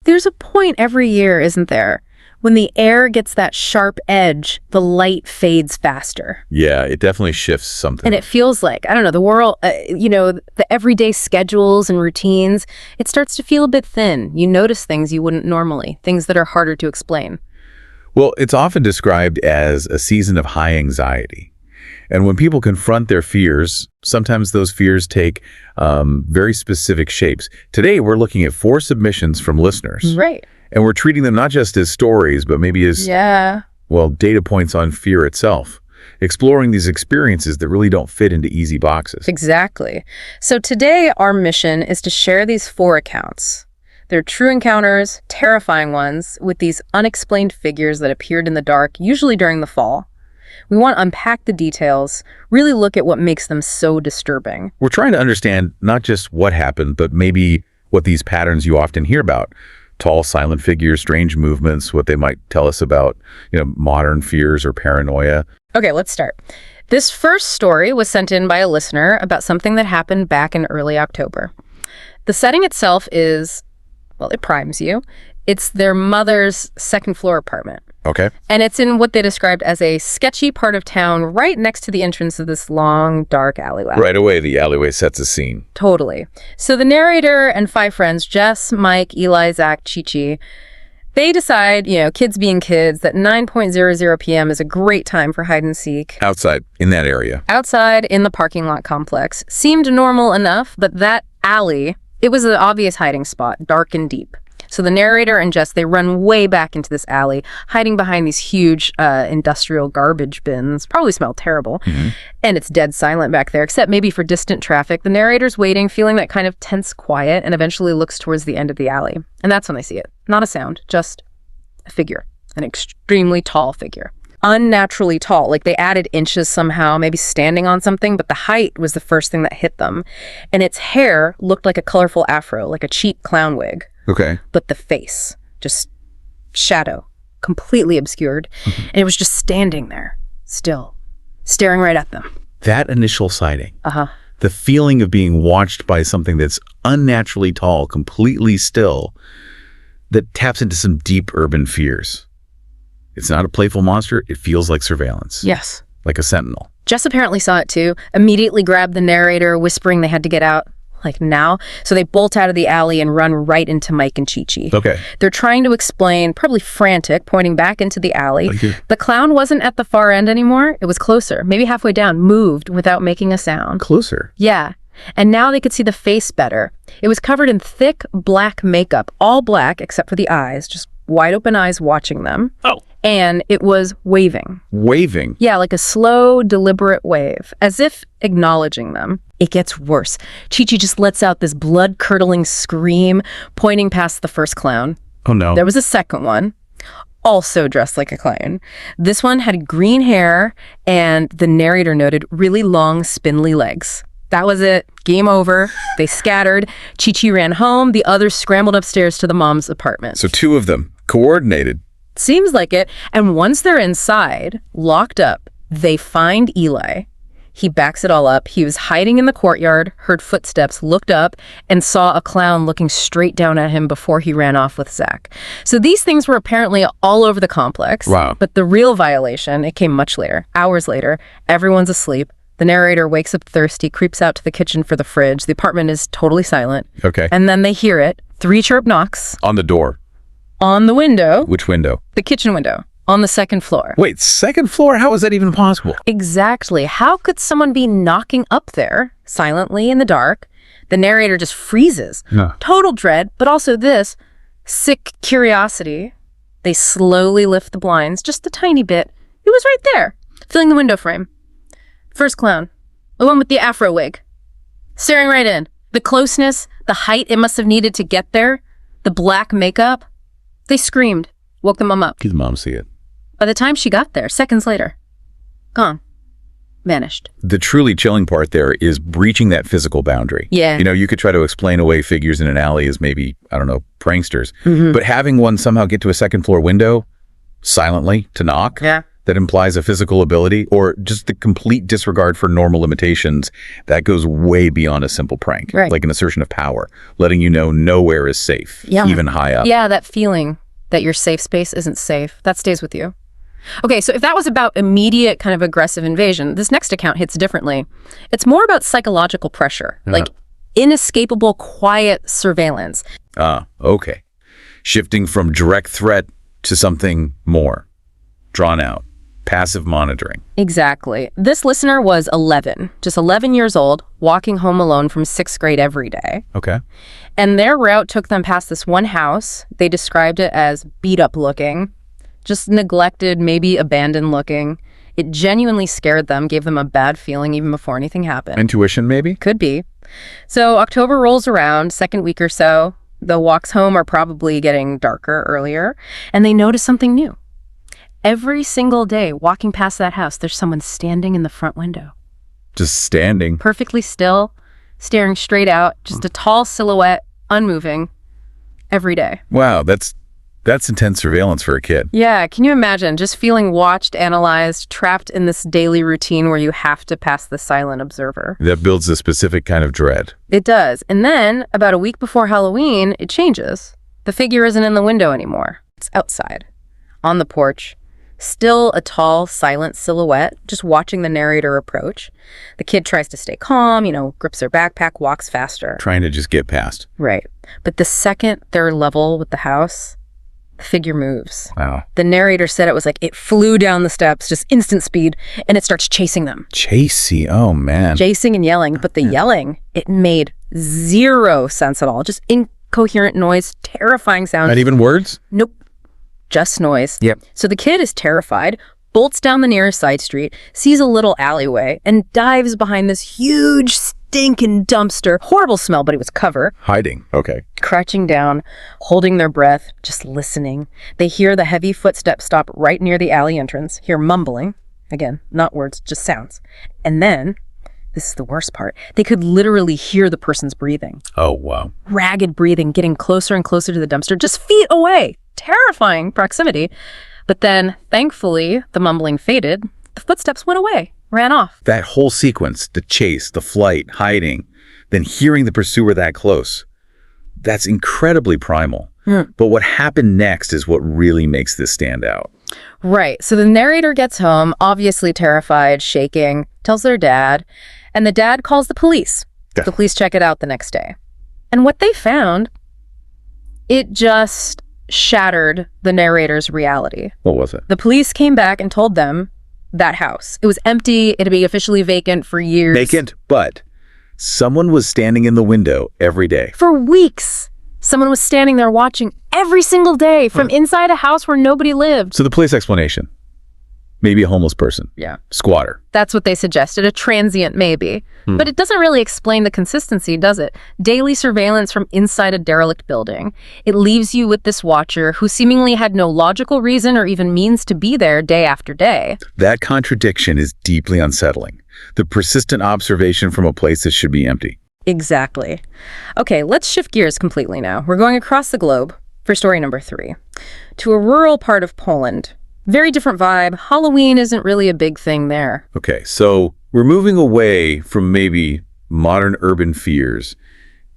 There's a point every year, isn't there? When the air gets that sharp edge, the light fades faster. Yeah, it definitely shifts something. And it feels like, I don't know, the world, the everyday schedules and routines, it starts to feel a bit thin. You notice things you wouldn't normally, things that are harder to explain. Well, it's often described as a season of high anxiety. And when people confront their fears, sometimes those fears take very specific shapes. Today, we're looking at 4 submissions from listeners. Right. And we're treating them not just as stories, but maybe as, data points on fear itself. Exploring these experiences that really don't fit into easy boxes. Exactly. So today, our mission is to share these 4 accounts. They're true encounters, terrifying ones, with these unexplained figures that appeared in the dark, usually during the fall. We want to unpack the details, really look at what makes them so disturbing. We're trying to understand not just what happened, but maybe what these patterns you often hear about. Tall, silent figures, strange movements, what they might tell us about, modern fears or paranoia. Okay, let's start. This first story was sent in by a listener about something that happened back in early October. The setting itself is, it primes you. It's their mother's second-floor apartment. Okay. And it's in what they described as a sketchy part of town right next to the entrance of this long, dark alleyway. Right away, the alleyway sets a scene. Totally. So the narrator and 5 friends, Jess, Mike, Eli, Zach, Chi-Chi, they decide, kids being kids, that 9:00 p.m. is a great time for hide and seek. Outside, in that area. Outside, in the parking lot complex. Seemed normal enough, but that alley, it was an obvious hiding spot, dark and deep. So the narrator and Jess, they run way back into this alley, hiding behind these huge industrial garbage bins. Probably smell terrible. Mm-hmm. And it's dead silent back there, except maybe for distant traffic. The narrator's waiting, feeling that kind of tense quiet, and eventually looks towards the end of the alley. And that's when they see it. Not a sound, just a figure, an extremely tall figure. Unnaturally tall, like they added inches somehow, maybe standing on something, but the height was the first thing that hit them. And its hair looked like a colorful afro, like a cheap clown wig. Okay. But the face, just shadow, completely obscured. Mm-hmm. And it was just standing there, still, staring right at them. That initial sighting. Uh-huh. The feeling of being watched by something that's unnaturally tall, completely still, that taps into some deep urban fears. It's not a playful monster. It feels like surveillance. Yes. Like a sentinel. Jess apparently saw it too, immediately grabbed the narrator, whispering they had to get out. Like now. So they bolt out of the alley and run right into Mike and Chi-Chi. Okay. They're trying to explain, probably frantic, pointing back into the alley. The clown wasn't at the far end anymore. It was closer, maybe halfway down, moved without making a sound. Closer? Yeah. And now they could see the face better. It was covered in thick black makeup, all black except for the eyes, just wide open eyes watching them. Oh. And it was waving. Waving? Yeah, like a slow, deliberate wave, as if acknowledging them. It gets worse. Chi-Chi just lets out this blood-curdling scream, pointing past the first clown. Oh, no. There was a second one, also dressed like a clown. This one had green hair, and the narrator noted really long, spindly legs. That was it. Game over. They scattered. Chi-Chi ran home. The others scrambled upstairs to the mom's apartment. So 2 of them, coordinated. Seems like it. And once they're inside, locked up, they find Eli. He backs it all up. He was hiding in the courtyard, heard footsteps, looked up, and saw a clown looking straight down at him before he ran off with Zach. So these things were apparently all over the complex. Wow. But the real violation, it came much later. Hours later, everyone's asleep. The narrator wakes up thirsty, creeps out to the kitchen for the fridge. The apartment is totally silent. Okay. And then they hear it. 3 sharp knocks. On the door. On the window. Which window? The kitchen window. On the second floor. Wait, second floor? How is that even possible? Exactly. How could someone be knocking up there, silently in the dark? The narrator just freezes. Yeah. Total dread, but also this sick curiosity. They slowly lift the blinds, just a tiny bit. It was right there, filling the window frame. First clown, the one with the afro wig, staring right in. The closeness, the height it must have needed to get there, the black makeup. They screamed, woke the mom up. Did the mom see it? By the time she got there, seconds later, gone, vanished. The truly chilling part there is breaching that physical boundary. Yeah. You could try to explain away figures in an alley as maybe, pranksters. Mm-hmm. But having one somehow get to a second floor window silently to knock. Yeah. that implies a physical ability or just the complete disregard for normal limitations that goes way beyond a simple prank, Right. like an assertion of power, letting you know nowhere is safe, even high up. Yeah, that feeling that your safe space isn't safe, that stays with you. Okay, so if that was about immediate kind of aggressive invasion, this next account hits differently. It's more about psychological pressure, like inescapable, quiet surveillance. Okay. Shifting from direct threat to something more drawn out, passive monitoring. Exactly. This listener was 11, just 11 years old, walking home alone from 6th grade every day. Okay. And their route took them past this one house. They described it as beat up looking, just neglected, maybe abandoned looking. It genuinely scared them, gave them a bad feeling even before anything happened. Intuition, maybe? Could be. So October rolls around, second week or so. The walks home are probably getting darker earlier, and they notice something new. Every single day, walking past that house, there's someone standing in the front window. Just standing. Perfectly still, staring straight out, just a tall silhouette, unmoving, every day. Wow, that's intense surveillance for a kid. Yeah, can you imagine just feeling watched, analyzed, trapped in this daily routine where you have to pass the silent observer? That builds a specific kind of dread. It does. And then, about a week before Halloween, it changes. The figure isn't in the window anymore. It's outside, on the porch. Still a tall, silent silhouette, just watching the narrator approach. The kid tries to stay calm, grips her backpack, walks faster. Trying to just get past. Right. But the second they're level with the house, the figure moves. Wow. The narrator said it was like it flew down the steps, just instant speed, and it starts chasing them. Chasey, oh man. Chasing and yelling, but the yelling, it made zero sense at all. Just incoherent noise, terrifying sound. Not even words? Nope. Just noise. Yep. So the kid is terrified, bolts down the nearest side street, sees a little alleyway, and dives behind this huge stinking dumpster. Horrible smell, but it was cover. Hiding. Okay. Crouching down, holding their breath, just listening. They hear the heavy footsteps stop right near the alley entrance, hear mumbling. Again, not words, just sounds. And then, this is the worst part, they could literally hear the person's breathing. Oh, wow. Ragged breathing, getting closer and closer to the dumpster, just feet away. Terrifying proximity. But then, thankfully, the mumbling faded. The footsteps went away, ran off. That whole sequence, the chase, the flight, hiding, then hearing the pursuer that close, that's incredibly primal. But what happened next is what really makes this stand out. Right. So the narrator gets home, obviously terrified, shaking, tells their dad, and the dad calls the police. Yeah. The police check it out the next day. And what they found, it just shattered the narrator's reality. What was it? The police came back and told them that house. It was empty. It had been officially vacant for years. Vacant, but someone was standing in the window every day. For weeks. Someone was standing there watching every single day from inside a house where nobody lived. So the police explanation, maybe a homeless person. Yeah. Squatter. That's what they suggested, a transient maybe. But it doesn't really explain the consistency, does it? Daily surveillance from inside a derelict building. It leaves you with this watcher who seemingly had no logical reason or even means to be there day after day. That contradiction is deeply unsettling. The persistent observation from a place that should be empty. Exactly. Okay, let's shift gears completely now. We're going across the globe for story number 3. To a rural part of Poland. Very different vibe. Halloween isn't really a big thing there. Okay, so we're moving away from maybe modern urban fears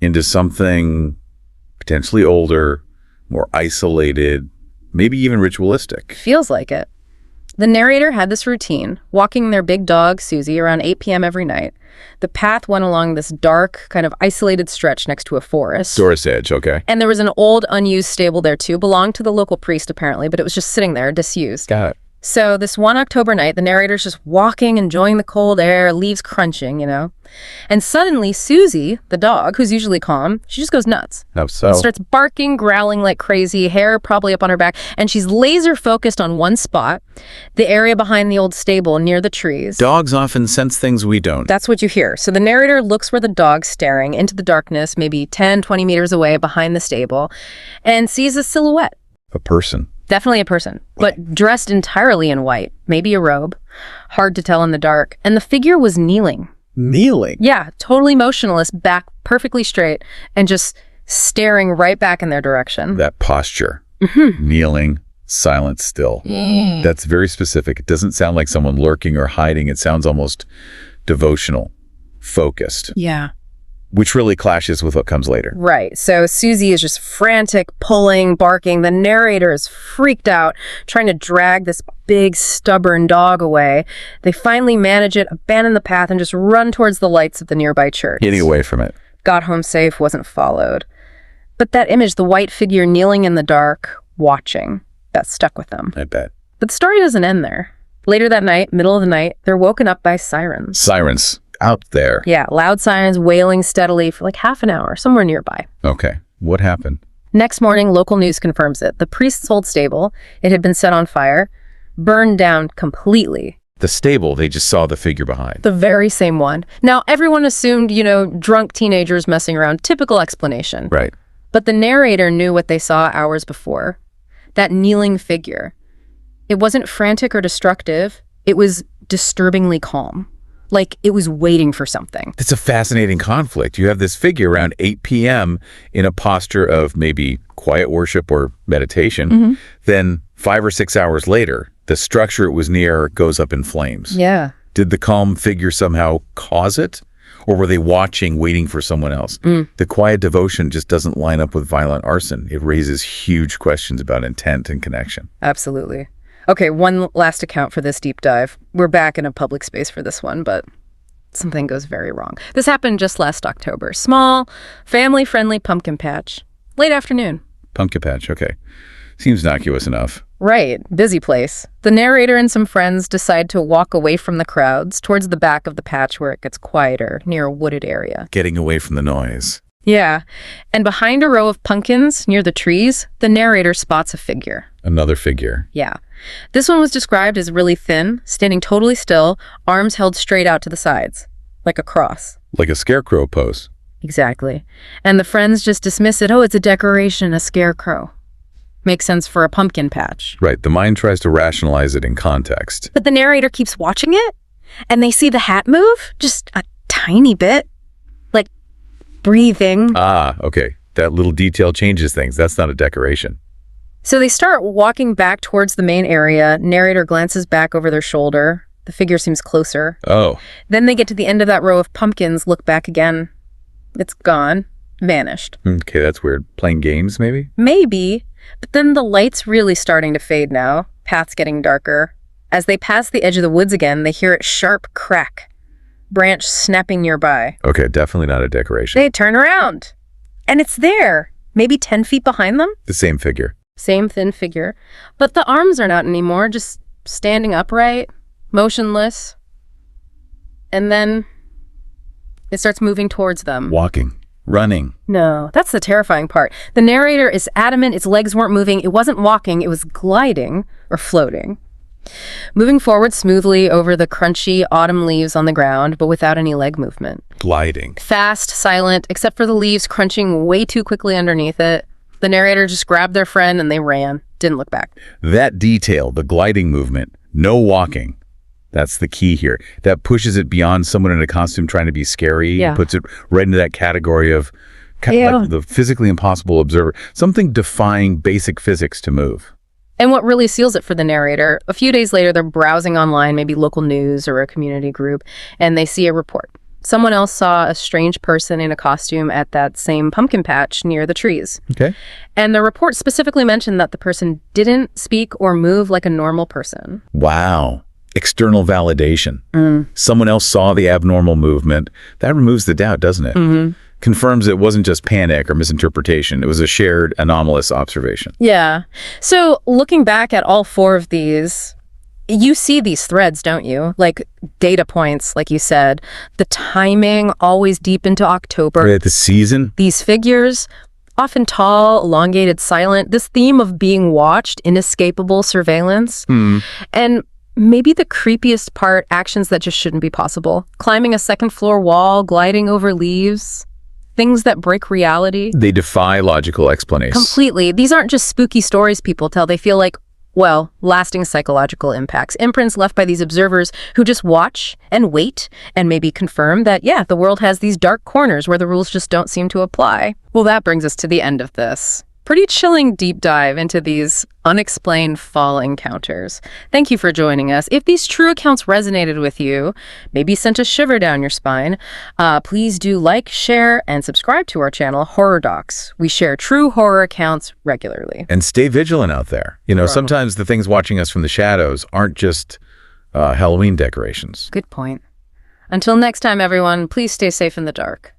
into something potentially older, more isolated, maybe even ritualistic. Feels like it. The narrator had this routine, walking their big dog, Susie, around 8 p.m. every night. The path went along this dark, kind of isolated stretch next to a forest. Doris Edge, okay. And there was an old, unused stable there, too. Belonged to the local priest, apparently, but it was just sitting there, disused. Got it. So this one October night, the narrator's just walking, enjoying the cold air, leaves crunching, And suddenly, Susie, the dog, who's usually calm, she just goes nuts. How so? Starts barking, growling like crazy, hair probably up on her back, and she's laser focused on one spot, the area behind the old stable near the trees. Dogs often sense things we don't. That's what you hear. So the narrator looks where the dog's staring into the darkness, maybe 10, 20 meters away behind the stable, and sees a silhouette. A person. Definitely a person, but dressed entirely in white, maybe a robe. Hard to tell in the dark. And the figure was kneeling. Kneeling? Yeah, totally motionless, back perfectly straight, and just staring right back in their direction. That posture. Kneeling, Silent still. That's very specific. It doesn't sound like someone lurking or hiding. It sounds almost devotional, focused, Yeah. which really clashes with what comes later. Right. So Susie is just frantic, pulling, barking. The narrator is freaked out, trying to drag this big, stubborn dog away. They finally manage it, abandon the path, and just run towards the lights of the nearby church. Getting away from it. Got home safe, wasn't followed. But that image, the white figure kneeling in the dark, watching, that stuck with them. I bet. But the story doesn't end there. Later that night, middle of the night, they're woken up by sirens. Sirens out there. Yeah, loud sirens wailing steadily for like half an hour, somewhere nearby. Okay. What happened? Next morning, local news confirms it. The priest's old stable, it had been set on fire, burned down completely. The stable, they just saw the figure behind. The very same one. Now, everyone assumed, drunk teenagers messing around. Typical explanation. Right. But the narrator knew what they saw hours before. That kneeling figure. It wasn't frantic or destructive. It was disturbingly calm. Like it was waiting for something. It's a fascinating conflict. You have this figure around 8 p.m. in a posture of maybe quiet worship or meditation. Then 5 or 6 hours later, the structure it was near goes up in flames. Yeah. Did the calm figure somehow cause it? Or were they watching, waiting for someone else? The quiet devotion just doesn't line up with violent arson. It raises huge questions about intent and connection. Absolutely. Okay, one last account for this deep dive. We're back in a public space for this one, but something goes very wrong. This happened just last October. Small, family-friendly pumpkin patch. Late afternoon. Pumpkin patch, okay. Seems innocuous enough. Right, busy place. The narrator and some friends decide to walk away from the crowds towards the back of the patch where it gets quieter, near a wooded area. Getting away from the noise. Yeah, and behind a row of pumpkins near the trees, the narrator spots a figure. Another figure. Yeah. This one was described as really thin, standing totally still, arms held straight out to the sides, like a cross. Like a scarecrow pose. Exactly. And the friends just dismiss it. Oh, it's a decoration, a scarecrow. Makes sense for a pumpkin patch. Right, the mind tries to rationalize it in context. But the narrator keeps watching it, and they see the hat move just a tiny bit, like breathing. Ah, okay. That little detail changes things. That's not a decoration. So they start walking back towards the main area. Narrator glances back over their shoulder. The figure seems closer. Oh. Then they get to the end of that row of pumpkins, look back again. It's gone. Vanished. Okay, that's weird. Playing games, maybe? Maybe. But then the light's really starting to fade now. Path's getting darker. As they pass the edge of the woods again, they hear a sharp crack. Branch snapping nearby. Okay, definitely not a decoration. They turn around. And it's there. Maybe 10 feet behind them. The same figure. Same thin figure. But the arms are not anymore, just standing upright, motionless. And then it starts moving towards them. Walking. Running. No, that's the terrifying part. The narrator is adamant its legs weren't moving. It wasn't walking. It was gliding or floating. Moving forward smoothly over the crunchy autumn leaves on the ground, but without any leg movement. Gliding. Fast, silent, except for the leaves crunching way too quickly underneath it. The narrator just grabbed their friend and they ran. Didn't look back. That detail, the gliding movement, no walking. That's the key here. That pushes it beyond someone in a costume trying to be scary. Yeah. Puts it right into that category of like the physically impossible observer. Something defying basic physics to move. And what really seals it for the narrator, a few days later, they're browsing online, maybe local news or a community group, and they see a report. Someone else saw a strange person in a costume at that same pumpkin patch near the trees. Okay. And the report specifically mentioned that the person didn't speak or move like a normal person. Wow. External validation. Someone else saw the abnormal movement. That removes the doubt, doesn't it? Confirms it wasn't just panic or misinterpretation. It was a shared anomalous observation. Yeah. So looking back at all four of these, you see these threads, don't you? Like data points, like you said. The timing, always deep into October. Right at the season. These figures, often tall, elongated, silent. This theme of being watched, inescapable surveillance. And maybe the creepiest part, actions that just shouldn't be possible. Climbing a second floor wall, gliding over leaves. Things that break reality. They defy logical explanation. Completely. These aren't just spooky stories people tell. They feel like, well, lasting psychological impacts. Imprints left by these observers who just watch and wait and maybe confirm that, yeah, the world has these dark corners where the rules just don't seem to apply. Well, that brings us to the end of this. pretty chilling deep dive into these unexplained fall encounters. Thank you for joining us. If these true accounts resonated with you, maybe sent a shiver down your spine, please do like, share, and subscribe to our channel, Horror Docs. We share true horror accounts regularly. And stay vigilant out there. Sometimes the things watching us from the shadows aren't just Halloween decorations. Good point. Until next time, everyone, please stay safe in the dark.